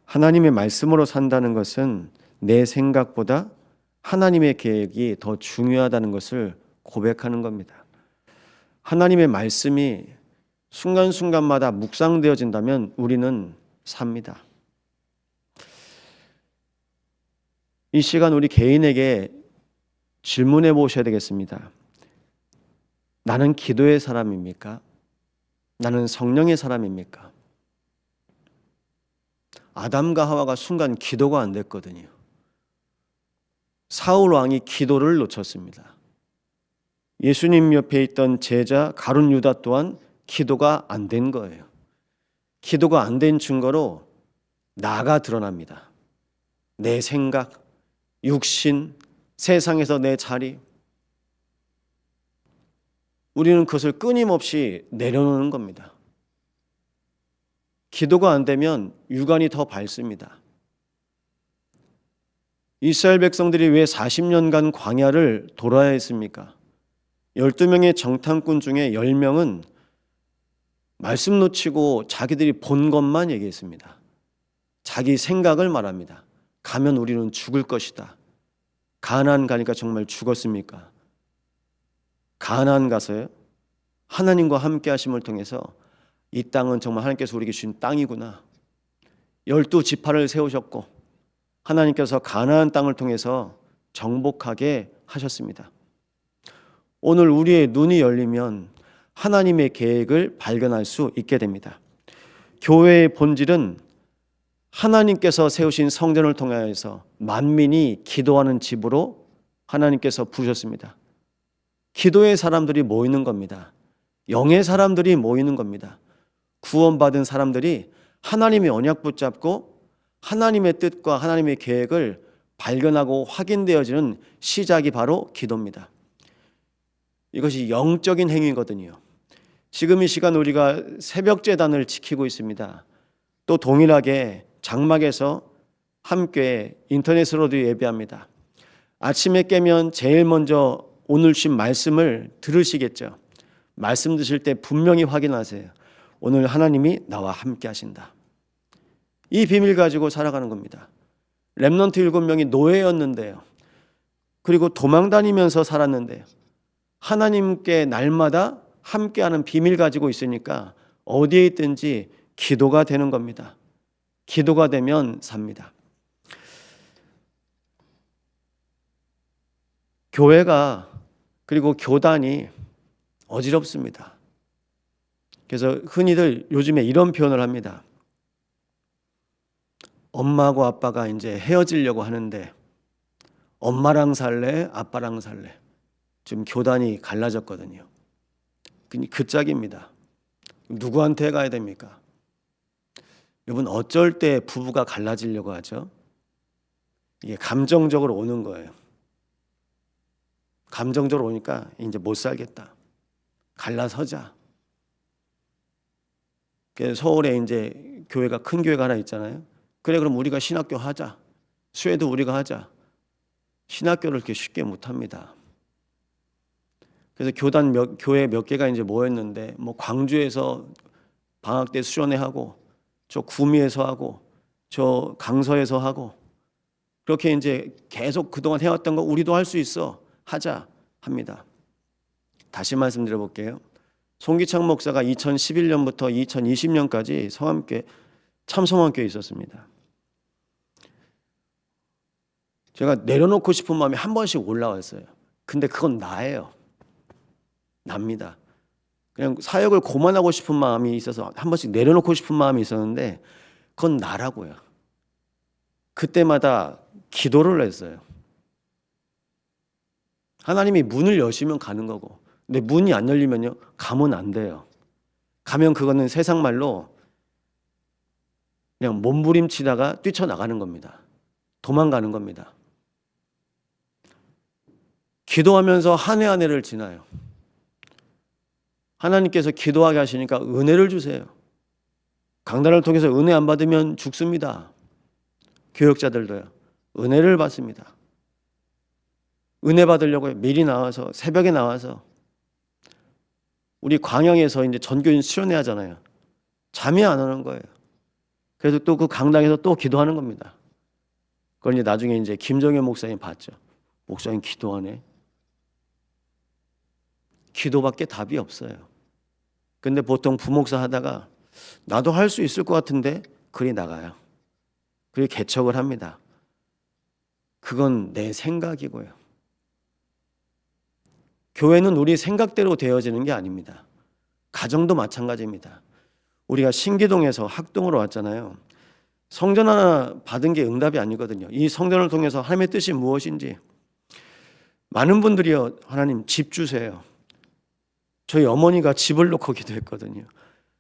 하나님의 말씀으로 산다는 것은 내 생각보다 하나님의 계획이 더 중요하다는 것을 고백하는 겁니다. 하나님의 말씀이 순간순간마다 묵상되어진다면 우리는 삽니다. 이 시간 우리 개인에게 질문해 보셔야 되겠습니다. 나는 기도의 사람입니까? 나는 성령의 사람입니까? 아담과 하와가 순간 기도가 안 됐거든요. 사울 왕이 기도를 놓쳤습니다. 예수님 옆에 있던 제자 가룟 유다 또한 기도가 안 된 거예요. 기도가 안 된 증거로 나가 드러납니다. 내 생각, 육신, 세상에서 내 자리. 우리는 그것을 끊임없이 내려놓는 겁니다. 기도가 안 되면 육안이 더 밝습니다. 이스라엘 백성들이 왜 40년간 광야를 돌아야 했습니까? 12명의 정탐꾼 중에 10명은 말씀 놓치고 자기들이 본 것만 얘기했습니다. 자기 생각을 말합니다. 가면 우리는 죽을 것이다. 가나안 가니까 정말 죽었습니까? 가나안 가서요? 하나님과 함께 하심을 통해서 이 땅은 정말 하나님께서 우리에게 주신 땅이구나. 12지파를 세우셨고 하나님께서 가나안 땅을 통해서 정복하게 하셨습니다. 오늘 우리의 눈이 열리면 하나님의 계획을 발견할 수 있게 됩니다. 교회의 본질은 하나님께서 세우신 성전을 통하여서 만민이 기도하는 집으로 하나님께서 부르셨습니다. 기도의 사람들이 모이는 겁니다. 영의 사람들이 모이는 겁니다. 구원받은 사람들이 하나님의 언약 붙잡고 하나님의 뜻과 하나님의 계획을 발견하고 확인되어지는 시작이 바로 기도입니다. 이것이 영적인 행위거든요. 지금 이 시간 우리가 새벽 제단을 지키고 있습니다. 또 동일하게 장막에서 함께 인터넷으로도 예배합니다. 아침에 깨면 제일 먼저 오늘 신 말씀을 들으시겠죠. 말씀 드실 때 분명히 확인하세요. 오늘 하나님이 나와 함께 하신다. 이 비밀 가지고 살아가는 겁니다. 렘넌트 7명이 노예였는데요. 그리고 도망 다니면서 살았는데요. 하나님께 날마다 함께하는 비밀 가지고 있으니까 어디에 있든지 기도가 되는 겁니다. 기도가 되면 삽니다. 교회가 그리고 교단이 어지럽습니다. 그래서 흔히들 요즘에 이런 표현을 합니다. 엄마하고 아빠가 이제 헤어지려고 하는데 엄마랑 살래? 아빠랑 살래? 지금 교단이 갈라졌거든요. 그 짝입니다. 누구한테 가야 됩니까? 여러분 어쩔 때 부부가 갈라지려고 하죠? 이게 감정적으로 오는 거예요. 감정적으로 오니까 이제 못 살겠다. 갈라서자. 서울에 이제 교회가 큰 교회가 하나 있잖아요. 그래 그럼 우리가 신학교 하자. 수혜도 우리가 하자. 신학교를 그렇게 쉽게 못 합니다. 그래서 교회 몇 개가 이제 모였는데 뭐 광주에서 방학 때 수련회 하고 저 구미에서 하고 저 강서에서 하고 그렇게 이제 계속 그동안 해왔던 거 우리도 할 수 있어. 하자 합니다. 다시 말씀드려 볼게요. 송기창 목사가 2011년부터 2020년까지 참성함교회에 있었습니다. 제가 내려놓고 싶은 마음이 한 번씩 올라왔어요. 근데 그건 나예요. 납니다. 그냥 사역을 고만하고 싶은 마음이 있어서 한 번씩 내려놓고 싶은 마음이 있었는데 그건 나라고요. 그때마다 기도를 했어요. 하나님이 문을 여시면 가는 거고 근데 문이 안 열리면요 가면 안 돼요. 가면 그거는 세상 말로 그냥 몸부림치다가 뛰쳐나가는 겁니다. 도망가는 겁니다. 기도하면서 한 해 한 해를 지나요. 하나님께서 기도하게 하시니까 은혜를 주세요. 강단을 통해서 은혜 안 받으면 죽습니다. 교역자들도요. 은혜를 받습니다. 은혜 받으려고 미리 나와서 새벽에 나와서 우리 광양에서 이제 전교인 수련회 하잖아요. 잠이 안 오는 거예요. 그래서 또 그 강당에서 또 기도하는 겁니다. 그걸 이제 나중에 이제 김정현 목사님 봤죠. 목사님 기도하네. 기도밖에 답이 없어요. 근데 보통 부목사 하다가 나도 할 수 있을 것 같은데 글이 나가요. 그리고 개척을 합니다. 그건 내 생각이고요. 교회는 우리 생각대로 되어지는 게 아닙니다. 가정도 마찬가지입니다. 우리가 신기동에서 학동으로 왔잖아요. 성전 하나 받은 게 응답이 아니거든요. 이 성전을 통해서 하나님의 뜻이 무엇인지 많은 분들이요, 하나님 집 주세요. 저희 어머니가 집을 놓고 기도했거든요.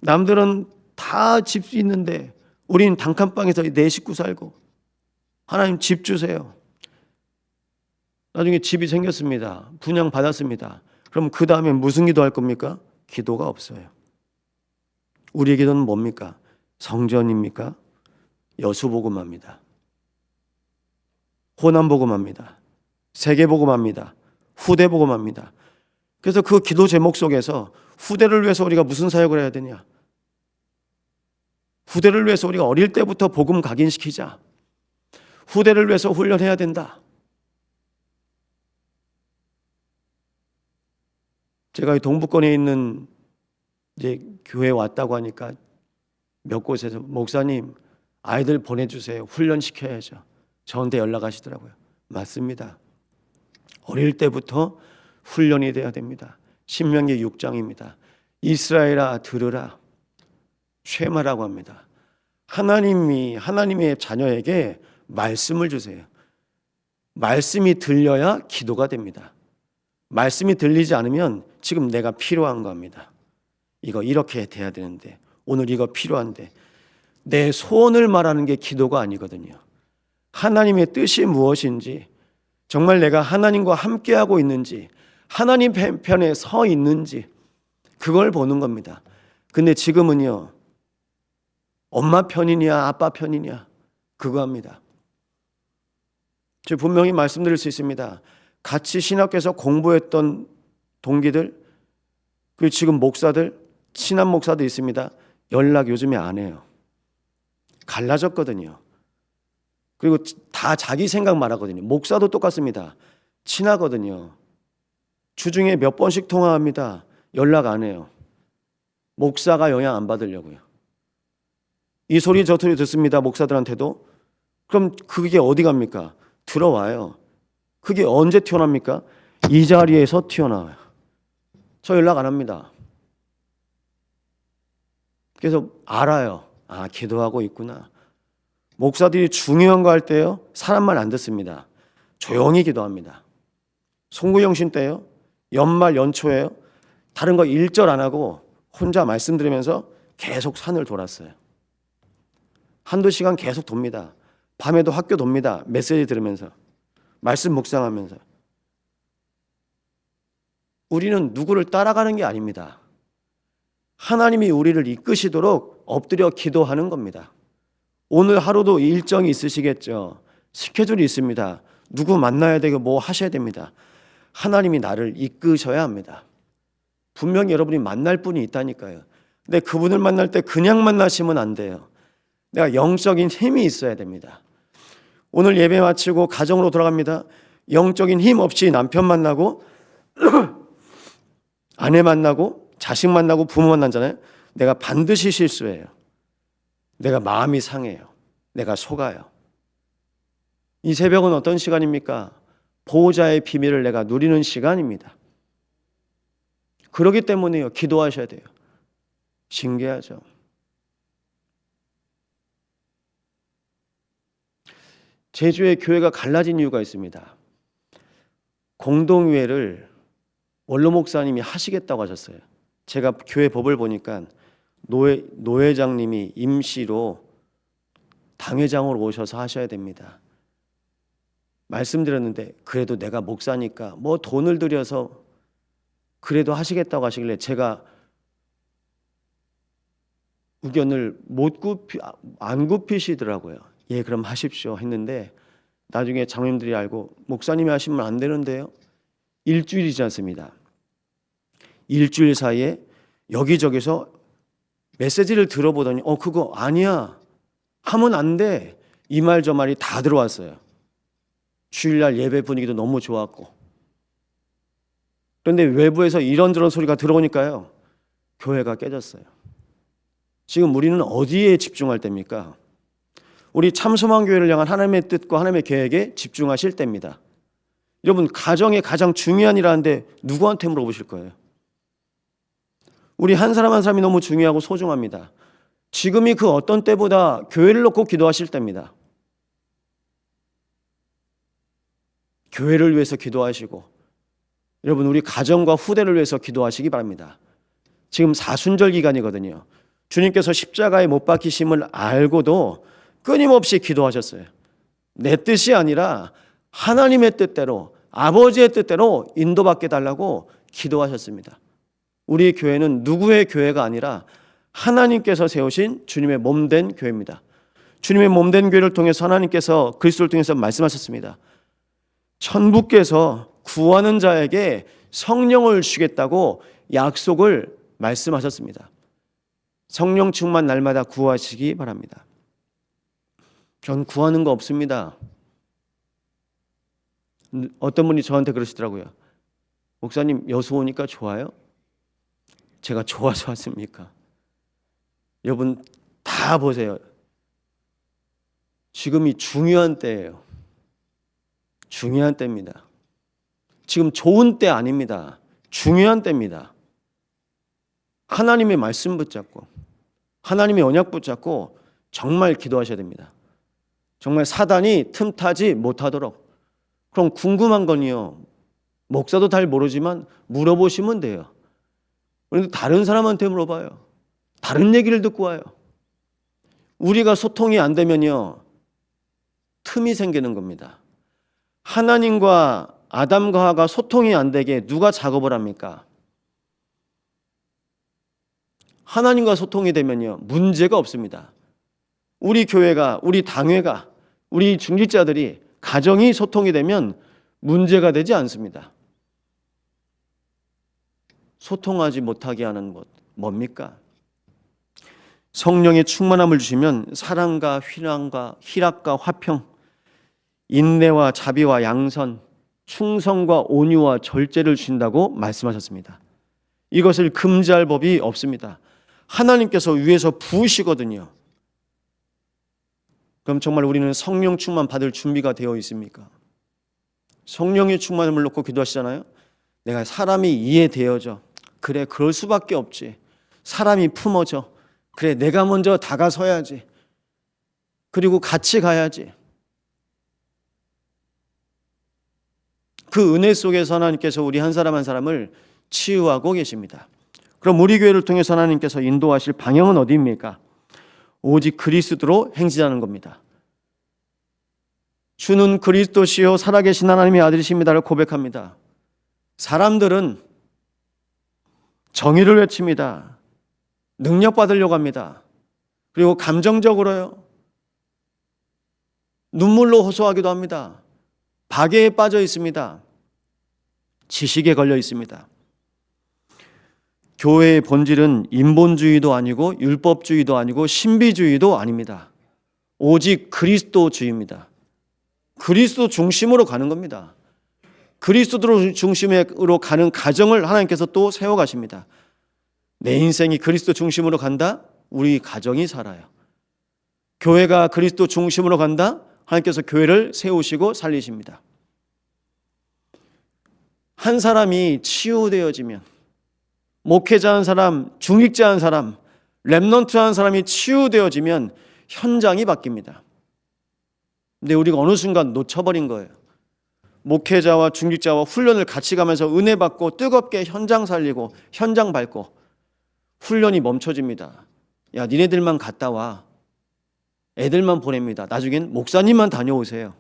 남들은 다 집 있는데 우린 단칸방에서 네 식구 살고, 하나님 집 주세요. 나중에 집이 생겼습니다. 분양 받았습니다. 그럼 그 다음에 무슨 기도할 겁니까? 기도가 없어요. 우리의 기도는 뭡니까? 성전입니까? 여수복음합니다. 호남복음합니다. 세계복음합니다. 후대복음합니다. 그래서 그 기도 제목 속에서 후대를 위해서 우리가 무슨 사역을 해야 되냐? 후대를 위해서 우리가 어릴 때부터 복음 각인시키자. 후대를 위해서 훈련해야 된다. 제가 동부권에 있는 이제 교회에 왔다고 하니까 몇 곳에서 목사님 아이들 보내주세요. 훈련시켜야죠. 저한테 연락하시더라고요. 맞습니다. 어릴 때부터 훈련이 돼야 됩니다. 신명기 6장입니다. 이스라엘아 들으라. 쉐마라고 합니다. 하나님이 하나님의 자녀에게 말씀을 주세요. 말씀이 들려야 기도가 됩니다. 말씀이 들리지 않으면 지금 내가 필요한 겁니다. 이거 이렇게 돼야 되는데, 오늘 이거 필요한데, 내 소원을 말하는 게 기도가 아니거든요. 하나님의 뜻이 무엇인지, 정말 내가 하나님과 함께하고 있는지, 하나님 편에 서 있는지, 그걸 보는 겁니다. 근데 지금은요, 엄마 편이냐 아빠 편이냐 그거 합니다. 제가 분명히 말씀드릴 수 있습니다. 같이 신학교에서 공부했던 동기들, 그리고 지금 목사들, 친한 목사도 있습니다. 연락 요즘에 안 해요. 갈라졌거든요. 그리고 다 자기 생각만 하거든요. 목사도 똑같습니다. 친하거든요. 주중에 몇 번씩 통화합니다. 연락 안 해요. 목사가 영향 안 받으려고요. 이 소리 저 소리 듣습니다. 목사들한테도. 그럼 그게 어디 갑니까? 들어와요. 그게 언제 튀어납니까? 이 자리에서 튀어나와요. 저 연락 안 합니다. 그래서 알아요. 아, 기도하고 있구나. 목사들이 중요한 거 할 때요, 사람만 안 듣습니다. 조용히 기도합니다. 송구영신 때요, 연말 연초에요, 다른 거 일절 안 하고 혼자 말씀 들으면서 계속 산을 돌았어요. 한두 시간 계속 돕니다. 밤에도 학교 돕니다. 메시지 들으면서, 말씀 묵상하면서. 우리는 누구를 따라가는 게 아닙니다. 하나님이 우리를 이끄시도록 엎드려 기도하는 겁니다. 오늘 하루도 일정이 있으시겠죠. 스케줄이 있습니다. 누구 만나야 되고 뭐 하셔야 됩니다. 하나님이 나를 이끄셔야 합니다. 분명히 여러분이 만날 분이 있다니까요. 근데 그분을 만날 때 그냥 만나시면 안 돼요. 내가 영적인 힘이 있어야 됩니다. 오늘 예배 마치고 가정으로 돌아갑니다. 영적인 힘 없이 남편 만나고 아내 만나고 자식 만나고 부모 만나잖아요. 내가 반드시 실수해요. 내가 마음이 상해요. 내가 속아요. 이 새벽은 어떤 시간입니까? 보호자의 비밀을 내가 누리는 시간입니다. 그렇기 때문에요, 기도하셔야 돼요. 신기하죠. 제주의 교회가 갈라진 이유가 있습니다. 공동회를 원로 목사님이 하시겠다고 하셨어요. 제가 교회 법을 보니까 노회장님이 임시로 당회장으로 오셔서 하셔야 됩니다. 말씀드렸는데 그래도 내가 목사니까 뭐 돈을 들여서 그래도 하시겠다고 하시길래 제가 의견을 안 굽히시더라고요. 예, 그럼 하십시오 했는데 나중에 장로님들이 알고 목사님이 하시면 안 되는데요. 일주일이 지났습니다. 일주일 사이에 여기저기서 메시지를 들어보더니 그거 아니야. 하면 안 돼. 이 말 저 말이 다 들어왔어요. 주일날 예배 분위기도 너무 좋았고. 그런데 외부에서 이런저런 소리가 들어오니까요, 교회가 깨졌어요. 지금 우리는 어디에 집중할 때입니까? 우리 참소망 교회를 향한 하나님의 뜻과 하나님의 계획에 집중하실 때입니다. 여러분, 가정이 가장 중요한 일하는데 누구한테 물어보실 거예요? 우리 한 사람 한 사람이 너무 중요하고 소중합니다. 지금이 그 어떤 때보다 교회를 놓고 기도하실 때입니다. 교회를 위해서 기도하시고, 여러분, 우리 가정과 후대를 위해서 기도하시기 바랍니다. 지금 사순절 기간이거든요. 주님께서 십자가에 못 박히심을 알고도 끊임없이 기도하셨어요. 내 뜻이 아니라 하나님의 뜻대로, 아버지의 뜻대로 인도받게 달라고 기도하셨습니다. 우리 교회는 누구의 교회가 아니라 하나님께서 세우신 주님의 몸된 교회입니다. 주님의 몸된 교회를 통해서 하나님께서 그리스도를 통해서 말씀하셨습니다. 천부께서 구하는 자에게 성령을 주겠다고 약속을 말씀하셨습니다. 성령 충만 날마다 구하시기 바랍니다. 전 구하는 거 없습니다. 어떤 분이 저한테 그러시더라고요. 목사님, 여수 오니까 좋아요? 제가 좋아서 왔습니까? 여러분, 다 보세요. 지금이 중요한 때예요. 중요한 때입니다. 지금 좋은 때 아닙니다. 중요한 때입니다. 하나님의 말씀 붙잡고, 하나님의 언약 붙잡고 정말 기도하셔야 됩니다. 정말 사단이 틈타지 못하도록. 그럼 궁금한 건요, 목사도 잘 모르지만 물어보시면 돼요. 그런데 다른 사람한테 물어봐요. 다른 얘기를 듣고 와요. 우리가 소통이 안 되면요, 틈이 생기는 겁니다. 하나님과 아담과 하와가 소통이 안 되게 누가 작업을 합니까? 하나님과 소통이 되면요, 문제가 없습니다. 우리 교회가, 우리 당회가, 우리 중직자들이 가정이 소통이 되면 문제가 되지 않습니다. 소통하지 못하게 하는 것 뭡니까? 성령의 충만함을 주시면 사랑과 희락과 화평, 인내와 자비와 양선, 충성과 온유와 절제를 주신다고 말씀하셨습니다. 이것을 금지할 법이 없습니다. 하나님께서 위에서 부으시거든요. 그럼 정말 우리는 성령 충만 받을 준비가 되어 있습니까? 성령의 충만함을 놓고 기도하시잖아요. 내가 사람이 이해되어져. 그래, 그럴 수밖에 없지. 사람이 품어져. 그래, 내가 먼저 다가서야지. 그리고 같이 가야지. 그 은혜 속에서 하나님께서 우리 한 사람 한 사람을 치유하고 계십니다. 그럼 우리 교회를 통해서 하나님께서 인도하실 방향은 어디입니까? 오직 그리스도로 행진하는 겁니다. 주는 그리스도시요 살아계신 하나님의 아들이십니다를 고백합니다. 사람들은 정의를 외칩니다. 능력 받으려고 합니다. 그리고 감정적으로요, 눈물로 호소하기도 합니다. 박해에 빠져 있습니다. 지식에 걸려 있습니다. 교회의 본질은 인본주의도 아니고 율법주의도 아니고 신비주의도 아닙니다. 오직 그리스도주의입니다. 그리스도 중심으로 가는 겁니다. 그리스도 중심으로 가는 가정을 하나님께서 또 세워가십니다. 내 인생이 그리스도 중심으로 간다? 우리 가정이 살아요. 교회가 그리스도 중심으로 간다? 하나님께서 교회를 세우시고 살리십니다. 한 사람이 치유되어지면, 목회자 한 사람, 중직자 한 사람, 렘넌트 한 사람이 치유되어지면 현장이 바뀝니다. 근데 우리가 어느 순간 놓쳐버린 거예요. 목회자와 중직자와 훈련을 같이 가면서 은혜 받고 뜨겁게 현장 살리고 현장 밟고 훈련이 멈춰집니다. 야, 니네들만 갔다 와. 애들만 보냅니다. 나중엔 목사님만 다녀오세요.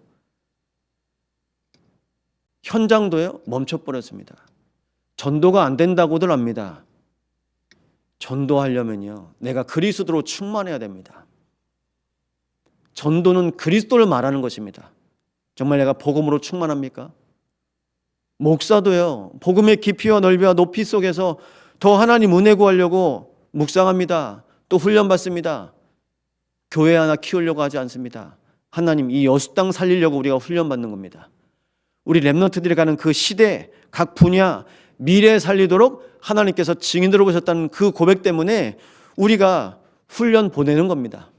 현장도요, 멈춰버렸습니다. 전도가 안 된다고들 합니다. 전도하려면요, 내가 그리스도로 충만해야 됩니다. 전도는 그리스도를 말하는 것입니다. 정말 내가 복음으로 충만합니까? 목사도요, 복음의 깊이와 넓이와 높이 속에서 더 하나님 은혜 구하려고 묵상합니다. 또 훈련받습니다. 교회 하나 키우려고 하지 않습니다. 하나님, 이 여수 땅 살리려고 우리가 훈련받는 겁니다. 우리 렘넌트들이 가는 그 시대, 각 분야, 미래 살리도록 하나님께서 증인으로 보셨다는 그 고백 때문에 우리가 훈련 보내는 겁니다.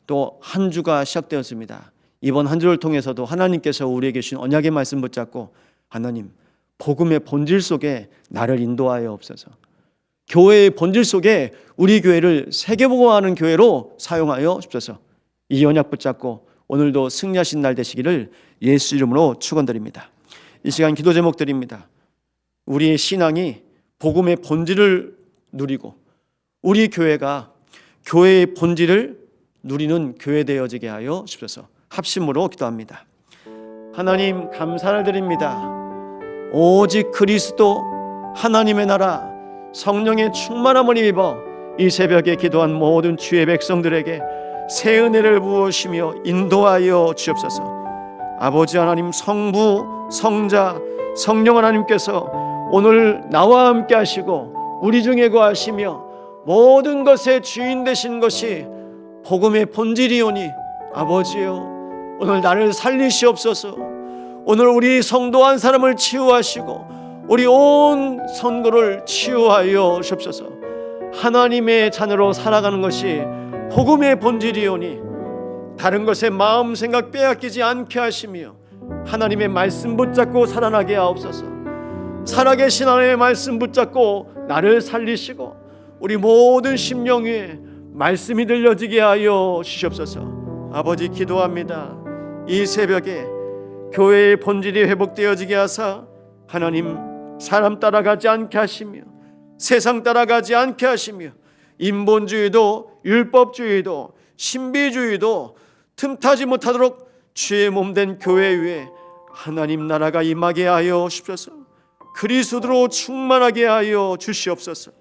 또 한 주가 시작되었습니다. 이번 한 주를 통해서도 하나님께서 우리에게 주신 언약의 말씀 붙잡고, 하나님, 복음의 본질 속에 나를 인도하여 없어서 교회의 본질 속에 우리 교회를 세계복음화하는 교회로 사용하여 주옵소서. 이 언약 붙잡고 오늘도 승리하신 날 되시기를 예수 이름으로 축원드립니다. 이 시간 기도 제목 드립니다. 우리의 신앙이 복음의 본질을 누리고 우리 교회가 교회의 본질을 누리는 교회 되어지게 하여 주옵소서. 합심으로 기도합니다. 하나님, 감사를 드립니다. 오직 그리스도 하나님의 나라 성령의 충만함을 입어 이 새벽에 기도한 모든 주의 백성들에게 새 은혜를 부으시며 인도하여 주옵소서. 아버지 하나님, 성부, 성자, 성령 하나님께서 오늘 나와 함께 하시고 우리 중에 거하시며 모든 것의 주인 되신 것이 복음의 본질이오니, 아버지여, 오늘 나를 살리시옵소서. 오늘 우리 성도 한 사람을 치유하시고 우리 온 선교를 치유하여 주옵소서. 하나님의 자녀로 살아가는 것이 복음의 본질이오니 다른 것에 마음 생각 빼앗기지 않게 하시며 하나님의 말씀 붙잡고 살아나게 하옵소서. 살아계신 하나님의 말씀 붙잡고 나를 살리시고 우리 모든 심령 위에 말씀이 들려지게 하여 주시옵소서. 아버지, 기도합니다. 이 새벽에 교회의 본질이 회복되어지게 하사 하나님, 사람 따라가지 않게 하시며 세상 따라가지 않게 하시며 인본주의도 율법주의도 신비주의도 틈타지 못하도록 주의 몸된 교회 위에 하나님 나라가 임하게 하여 주옵소서. 그리스도로 충만하게 하여 주시옵소서.